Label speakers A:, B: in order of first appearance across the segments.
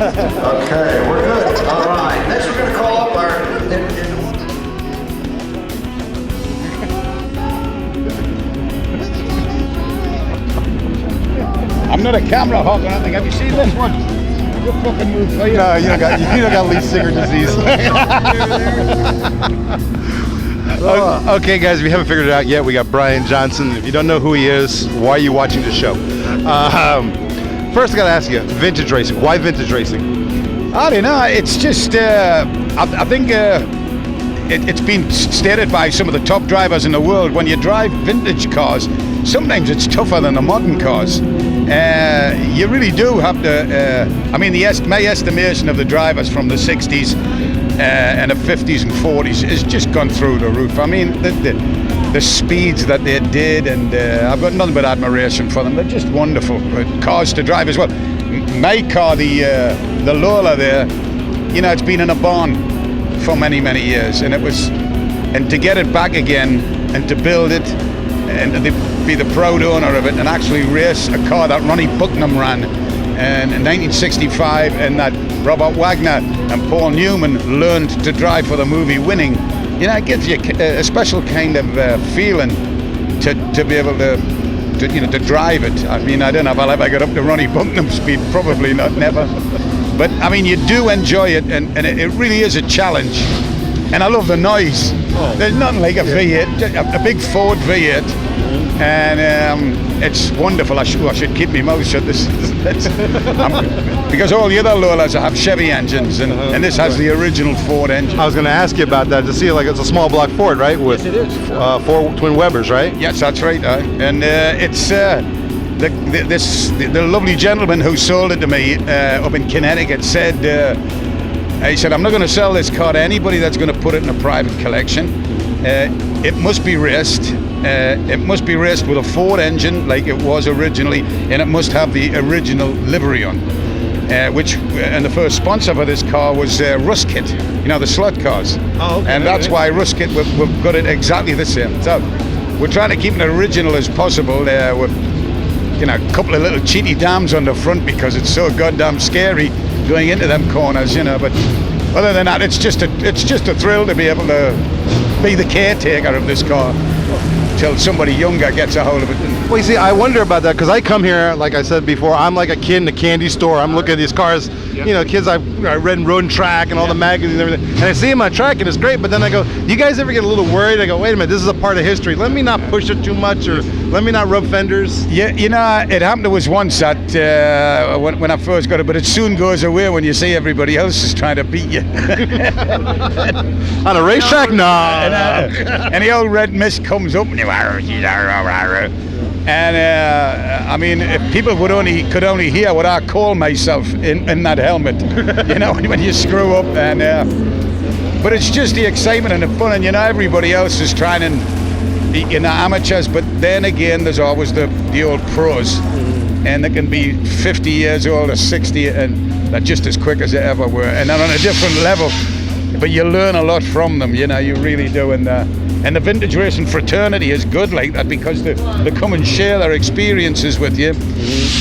A: Okay, we're good. All right. Next, we're going to call up our...
B: I'm not a camera hog or anything. Have you seen this one? You fucking move for you.
C: No, you don't got lead singer disease. Okay, guys, if you haven't figured it out yet, we got Brian Johnson. If you don't know who he is, why are you watching the show? First, I got to ask you, vintage racing. Why vintage racing?
B: I don't know. It's just, I think it's been stated by some of the top drivers in the world. When you drive vintage cars, sometimes it's tougher than the modern cars. You really do have to, I mean, my estimation of the drivers from the 60s and the 50s and 40s has just gone through the roof. I mean, the speeds that they did, and I've got nothing but admiration for them. They're just wonderful cars to drive as well. My car, the Lola there, you know, it's been in a barn for many, many years, and to get it back again and to build it and to be the proud owner of it and actually race a car that Ronnie Bucknam ran in 1965 and that Robert Wagner and Paul Newman learned to drive for the movie Winning. You know, it gives you a special kind of feeling to be able to drive it. I mean, I don't know if I'll ever get up to Ronnie Bucknam's speed, probably not, never. But I mean, you do enjoy it, and it really is a challenge. And I love the noise. There's nothing like a V8, a big Ford V8, and it's wonderful. I should keep my mouth shut. Because all the other Lolas have Chevy engines, and this has the original Ford engine.
C: I was going to ask you about that to see, like, it's a small block Ford, right? With
B: yes, it is.
C: 4 twin Webers, right?
B: Yes, that's right. And it's the lovely gentleman who sold it to me up in Connecticut said, he said, I'm not going to sell this car to anybody that's going to put it in a private collection. It must be raced. It must be raced with a Ford engine like it was originally, and it must have the original livery on. And the first sponsor for this car was Ruskit, you know, the slot cars.
C: Oh, okay.
B: And that's why Ruskit, we've got it exactly the same. So we're trying to keep it original as possible with, you know, a couple of little cheaty dams on the front because it's so goddamn scary going into them corners, you know. But other than that, it's just a thrill to be able to be the caretaker of this car till somebody younger gets a hold of it.
C: Well, you see, I wonder about that because I come here, like I said before, I'm like a kid in a candy store. I'm looking at these cars, you know, kids I read in Road and Track and all the magazines and everything, and I see them on track and it's great, but then I go, you guys ever get a little worried? I go, wait a minute, this is a part of history. Let me not push it too much, or let me not rub fenders.
B: Yeah, you know, it happened to us once at when I first got it, but it soon goes away when you see everybody else is trying to beat you.
C: On a racetrack? No.
B: And the old red mist comes up and you and I mean, if people could only hear what I call myself in that helmet, you know, when you screw up. And but it's just the excitement and the fun, and you know, everybody else is trying and, you know, amateurs, but then again there's always the old pros, and they can be 50 years old or 60 and they're just as quick as they ever were, and they're on a different level, but you learn a lot from them, you know, you really do. And the vintage racing fraternity is good like that because they come and share their experiences with you,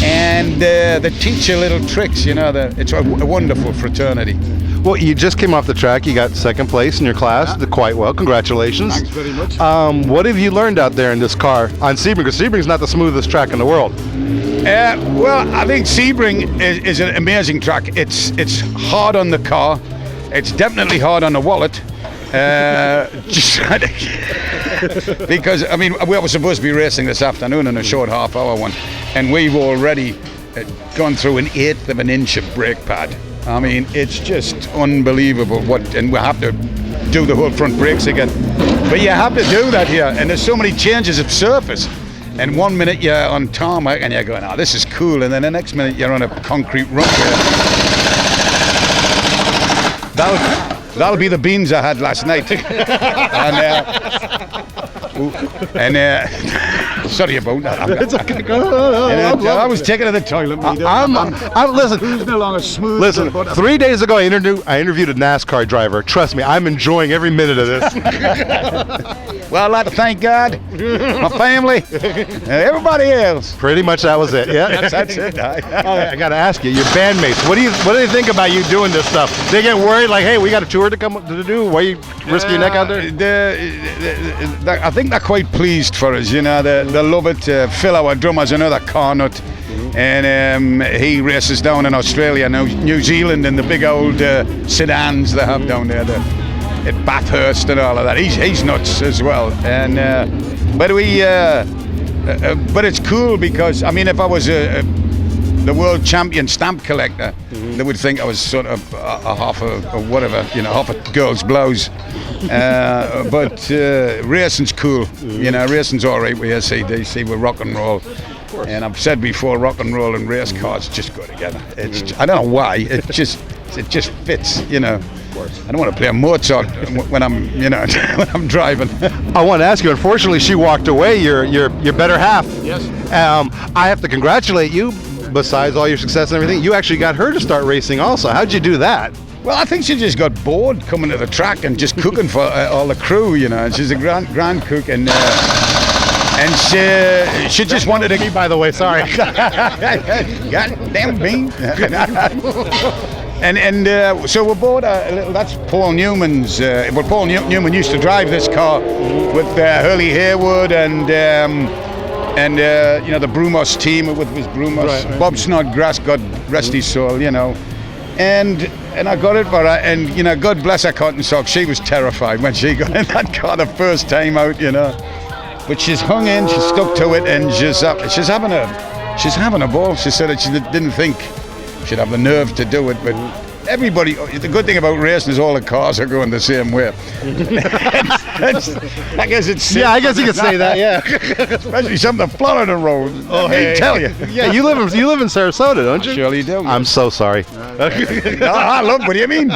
B: and they teach you little tricks, you know. It's a wonderful fraternity.
C: Well, you just came off the track. You got second place in your class. Did quite well. Congratulations.
B: Thanks very much.
C: What have you learned out there in this car on Sebring? Because Sebring's not the smoothest track in the world.
B: Well, I think Sebring is an amazing track. It's hard on the car. It's definitely hard on the wallet. Because I mean, we were supposed to be racing this afternoon in a short half-hour one, and we've already gone through 1/8 of an inch of brake pad. I mean, it's just unbelievable and we have to do the whole front brakes again. But you have to do that here, and there's so many changes of surface. And 1 minute you're on tarmac and you're going, oh, this is cool, and then the next minute you're on a concrete run. That'll be the beans I had last night. Sorry about that.
C: It's okay. I
B: was taken to the toilet.
C: Listen.
B: Who's no longer smooth?
C: Listen. 3 days ago, I interviewed a NASCAR driver. Trust me, I'm enjoying every minute of this.
B: Well, I'd like to thank God, my family, and everybody else.
C: Pretty much that was it. Yeah,
B: That's it.
C: I got to ask you, your bandmates. What do they think about you doing this stuff? They get worried, like, hey, we got a tour to come to do. Why you risking your neck out there?
B: I think they're quite pleased for us. You know, they love it. Phil, our drummer's another car nut, and he races down in Australia, New Zealand, in the big old sedans they have down there. At Bathurst and all of that. He's nuts as well. And but it's cool because, I mean, if I was the world champion stamp collector, they would think I was sort of a half a whatever, half a girl's blouse. But racing's cool. Racing's all right with AC/DC, with rock and roll. And I've said before, rock and roll and race cars just go together. I don't know why. It just fits. I don't want to play a Mozart when I'm, when I'm driving.
C: I want to ask you. Unfortunately, she walked away. Your better half.
B: Yes.
C: I have to congratulate you. Besides all your success and everything, you actually got her to start racing. Also, how'd you do that?
B: Well, I think she just got bored coming to the track and just cooking for all the crew. And she's a grand cook, and she just wanted to.
C: Me, by the way, sorry.
B: Goddamn bean. And so we bought a little. That's Paul Newman's. Paul Newman used to drive this car with Hurley Haywood and the Brumos team with his Brumos.
C: Right.
B: Bob Snodgrass, God rest his soul. And I got it for her. And God bless her cotton socks. She was terrified when she got in that car the first time out. But she's hung in. She's stuck to it, and she's having a ball. She said that she didn't think she'd have the nerve to do it, but everybody, the good thing about racing is all the cars are going the same way. I guess it's...
C: Yeah, I guess you could say that, yeah.
B: Especially some of the Florida roads.
C: Oh, hey.
B: Tell you.
C: Yeah, you live in Sarasota, don't you?
B: I surely do.
C: I'm so sorry.
B: I love, what do you mean?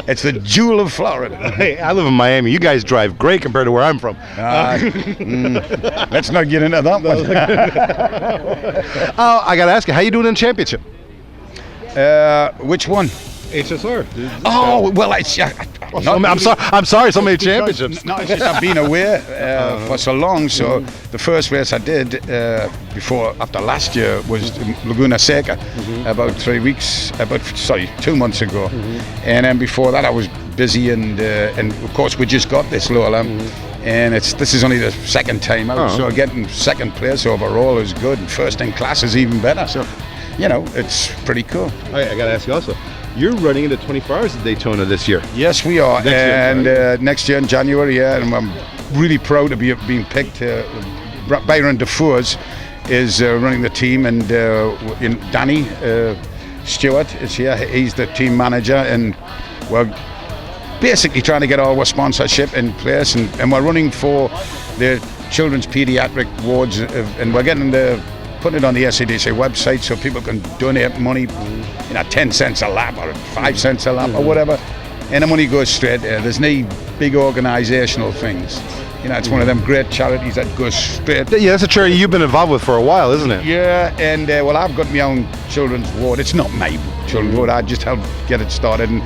B: It's the jewel of Florida.
C: Hey, I live in Miami. You guys drive great compared to where I'm from.
B: Let's not get into that one.
C: Oh, I got to ask you, how you doing in championship?
B: Which one?
C: HSR.
B: Oh, well, I'm
C: sorry, so many championships.
B: No, it's just I've been away for so long. So the first race I did after last year was Laguna Seca, about 2 months ago. And then before that I was busy, and of course we just got this Lola. And this is only the second time out, so getting second place overall is good, and first in class is even better. So, it's pretty cool.
C: I got to ask you also, you're running into 24 hours at Daytona this year.
B: Yes, we are. Next year in January, and I'm really proud to be being picked. Byron DeFours is running the team, and Danny Stewart is here. He's the team manager, and we're basically trying to get all our sponsorship in place, and we're running for the children's pediatric wards, and we're getting putting it on the SCDC website so people can donate money, 10 cents a lap or 5 cents a lap or whatever, and the money goes straight there. There's no big organisational things. It's one of them great charities that goes straight.
C: Yeah, that's a charity you've been involved with for a while, isn't it?
B: Yeah, and well, I've got my own children's ward. It's not my children's ward. I just helped get it started, and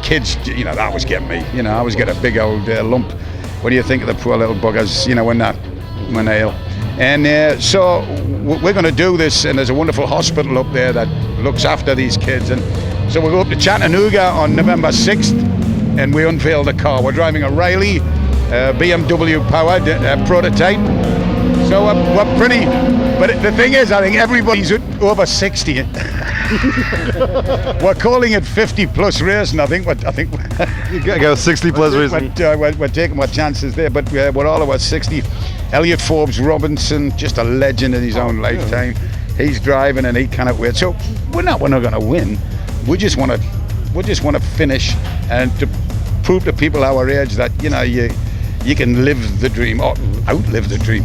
B: kids, that always get me. I always get a big old lump. What do you think of the poor little buggers? When they're ill. And so we're going to do this, and there's a wonderful hospital up there that looks after these kids. And so we'll go up to Chattanooga on November 6th, and we unveil the car. We're driving a Riley BMW powered prototype. So we're pretty, but the thing is, I think everybody's over 60. We're calling it 50 plus racing. I think
C: you go 60 plus racing.
B: We're taking our chances there, but we're all over 60. Elliot Forbes Robinson, just a legend in his own lifetime. He's driving, and he cannot wait. So we're not going to win. We just want to finish, and to prove to people our age that you can live the dream or outlive the dream.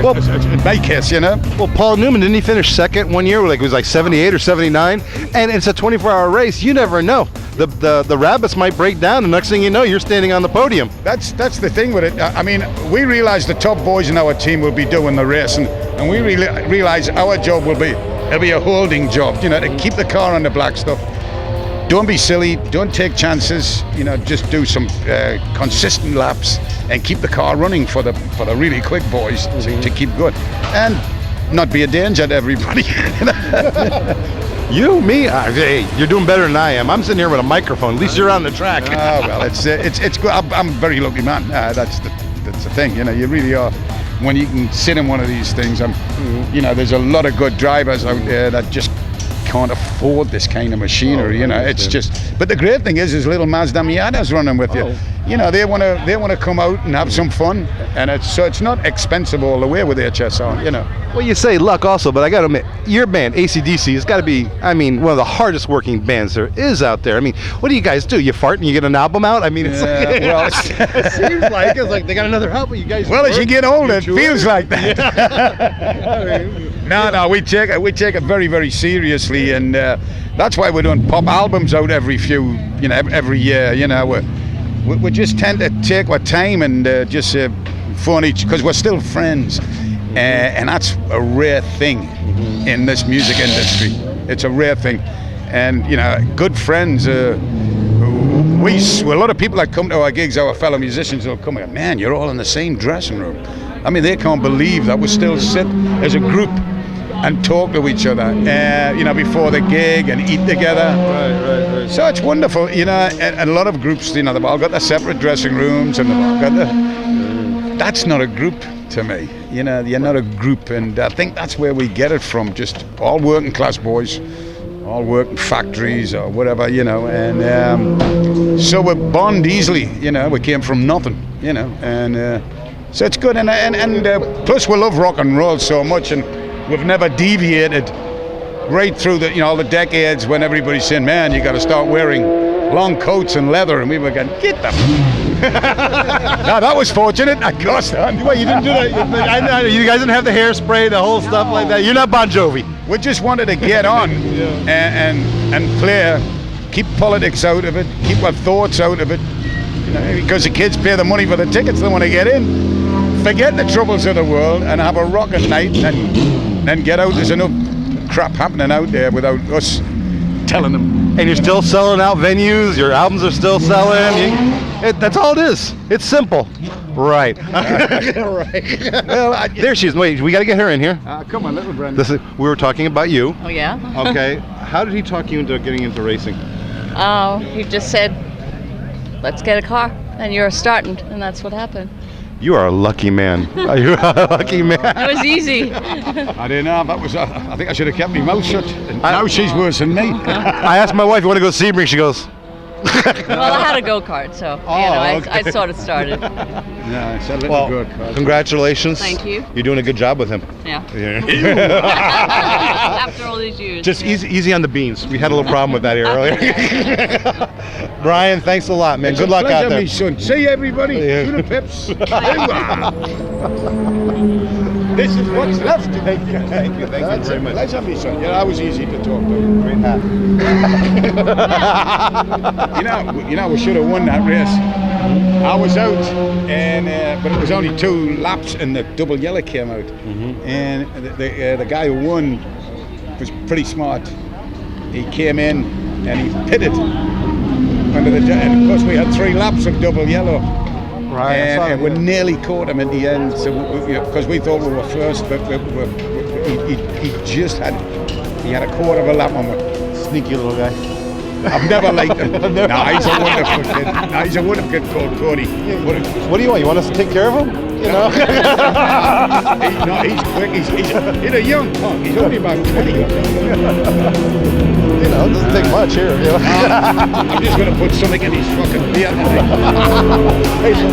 C: Well,
B: in my case,
C: Well, Paul Newman, didn't he finish second one year? It was like 78 or 79, and it's a 24-hour race. You never know. The rabbits might break down, and next thing you know, you're standing on the podium.
B: That's the thing with it. I mean, we realize the top boys in our team will be doing the race, and we realize our job it'll be a holding job, to keep the car on the black stuff. don't be silly, don't take chances, just do some consistent laps and keep the car running for the really quick boys to keep good, and not be a danger to everybody.
C: You, me, hey, you're doing better than I am. I'm sitting here with a microphone. At least you're on the track.
B: Oh, well, it's good. I'm a very lucky man. That's the thing. You really are. When you can sit in one of these things, there's a lot of good drivers out there that just can't afford this kind of machinery. It's just. But the great thing is little Mazda Miatas running with you. They want to come out and have some fun, and it's not expensive all the way with HSR.
C: Well, you say luck also, but I got to admit, your band AC/DC has got to be, one of the hardest working bands there is out there. What do you guys do? You fart and you get an album out? It's like,
B: well,
C: it seems like they got another album. You guys.
B: Well, as you get older, it feels like that. No, we take it very, very seriously, and that's why we're doing pop albums out every year. We just tend to take our time and just phone because we're still friends, and that's a rare thing in this music industry. It's a rare thing, and good friends. A lot of people that come to our gigs, our fellow musicians, will come and go, man, you're all in the same dressing room. They can't believe that we still sit as a group and talk to each other, before the gig and eat together. Right. So it's wonderful, and a lot of groups, they've all got their separate dressing rooms, and they've all got that's not a group to me. You're not a group, and I think that's where we get it from. Just all working class boys, all work in factories or whatever, and so we bond easily. We came from nothing, and so it's good, and plus we love rock and roll so much, and we've never deviated right through all the decades when everybody's saying, man, you got to start wearing long coats and leather, and we were going, get them. No, that was fortunate. Of course.
C: Well, you didn't do that. I know you guys didn't have the hairspray, the whole stuff like that. You're not Bon Jovi.
B: We just wanted to get on and play, keep politics out of it, keep our thoughts out of it, because the kids pay the money for the tickets, they want to get in. Forget the troubles of the world and have a rocking night, and then get out. There's enough crap happening out there without us telling them.
C: And you're still selling out venues. Your albums are still selling. That's all it is. It's simple. Right. Right. Well, there she is. Wait, we got to get her in here.
B: Come on, little Brenda.
C: We were talking about you.
D: Oh, yeah?
C: Okay. How did he talk you into getting into racing?
D: Oh, he just said, let's get a car. And you're starting. And that's what happened.
C: You are a lucky man. You're a lucky man.
D: It was easy.
B: I didn't know. That was. I think I should have kept my mouth shut. Now she's worse than me.
C: I asked my wife, you want to go to Sebring? She goes.
D: Well, I had a go-kart, so
C: okay.
D: I sort of started.
B: Yeah, it's a little go-kart.
C: Congratulations.
D: Thank you.
C: You're doing a good job with him.
D: Yeah. After all these years.
C: Just easy on the beans. We had a little problem with that here earlier. Brian, thanks a lot, man.
B: It's
C: good luck out there.
B: Me son. See everybody. To the pips. This is what's left.
C: Thank you very much.
B: Pleasure, me son. I was easy to talk to.
C: Great hat.
B: We should have won that race. I was out, but it was only 2 laps, and the double yellow came out. And the guy who won was pretty smart. He came in and he pitted under and of course we had 3 laps of double yellow.
C: Right.
B: And we nearly caught him at the end, so because we thought we were first, but he had a quarter of a lap on me.
C: Sneaky little guy.
B: I've never liked him. No, he's a wonderful kid. No, he's a wonderful kid called Cody.
C: What do you want? You want us to take care of him?
B: He's quick. He's a young punk. He's only about 20.
C: It doesn't take much here.
B: I'm just going to put something in his fucking beer.
C: Hey, so